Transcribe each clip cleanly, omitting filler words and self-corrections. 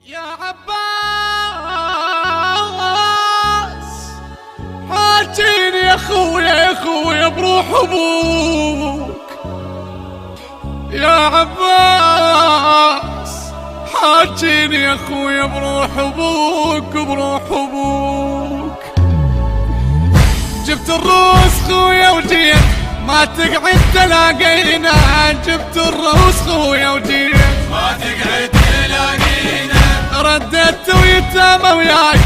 يا عباس حاجيني يا خويا بروح ابوك. يا عباس حاجيني يا خويا بروح ابوك. جبت الروس خويا وجيت ما تقعد تلاقينا. جبت الروس خويا وجيت ما تقعد تلاقينا. رديت ويتامى وياي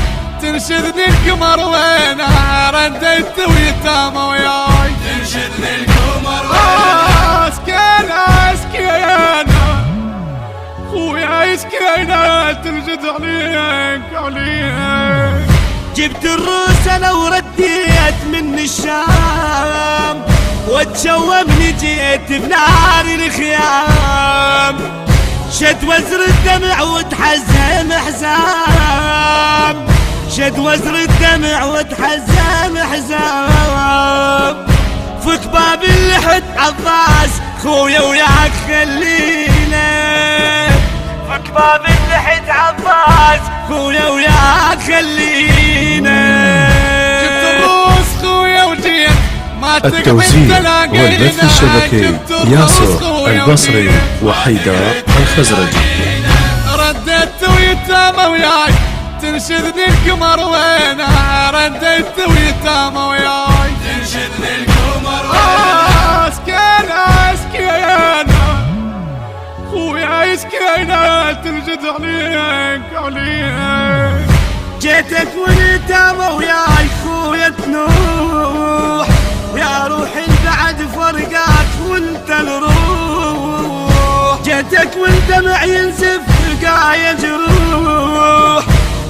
تنشدني القمر وينه. رديت ويتامى وياي تنشدني القمر وينه. اسكينة خويا اسكينة تنشد عليك. جبت الروس انا ورديت من الشام واتشومني جيت بنار الخيام. شد وزر الدمع وتحزم حزام. شد وزر الدمع وتحزم حزام. فك باب اللحد عباس خويا وياك خلينا. فك باب اللحد عباس خويا وياك خلينا. جبت الروس خويا وجيت ما التوزيع والبث الشبكي ياسر البصري وحيدار الخزرجي. رديت ويتامى وياي تنشدني القمر وينه. رديت ويتامى وياي تنشدني القمر وينه. اسكينة خويا اسكينة تنشد عليك. جيتك واليتامى وياي خويا تنوح. يا روحي بعد فرقاك وانت الروح. جيتك والدمع ينزف بقايا جروح.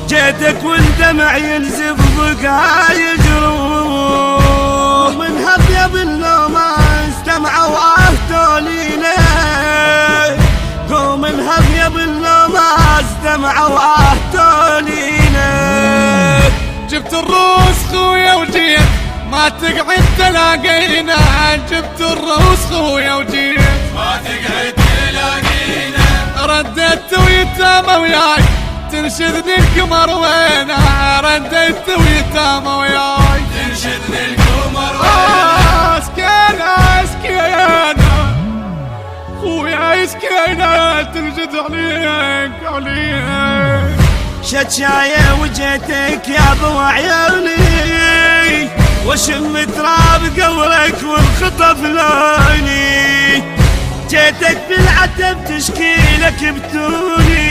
جيتك والدمع ينزف بقايا جروح. من هب يا بالنوماس دمعة وآهتوا لينا. قوم انهب يا بالنوماس دمعة وآهتوا لينا. جبت الروس خويا وجيت ما تقعد تلاقينا. جبت الروس خويا وجيت ما تقعد تلاقينا. رديت ويتامى وياي تنشدني القمر وينه. رديت ويتامى وياي تنشدني القمر وينه. اسكينة خويا اسكينة تنشد عليك. شتشاية وجيتك يا ابو عيوني وشم تراب قولك والخطف لوني. جيتك بالعتب تشكي لك بتوني.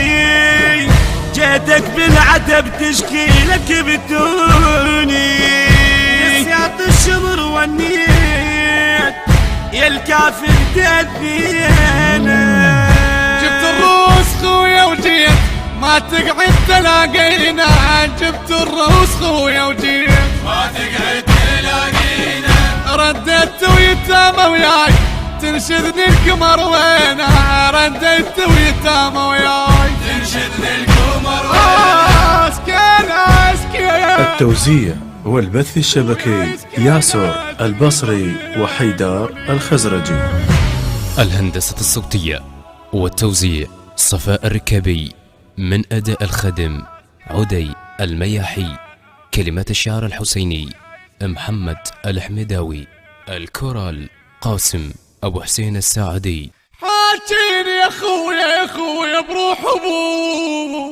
جيتك بالعتب تشكي لك بتوني. سياط الشمر والنيت يا الكافر تدبينا. جبت الروس خويا وجيت ما تقعد تلاقينا. جبت الروس خويا وجيت ما تقعد تلاقينا. رديت ويتامى وياي تنشدني القمر وينه. رديت ويتامى وياي تنشدني القمر وينه. اسكينة التوزيع والبث الشبكي ياسر البصري وحيدار الخزرجي. الهندسة الصوتية والتوزيع صفاء الركابي. من أداء الخدم عدي المياحي. كلمات الشعر الحسيني محمد الحمداوي. الكورال قاسم أبو حسين الساعدي. حاجيني يا خويا بروح ابوك.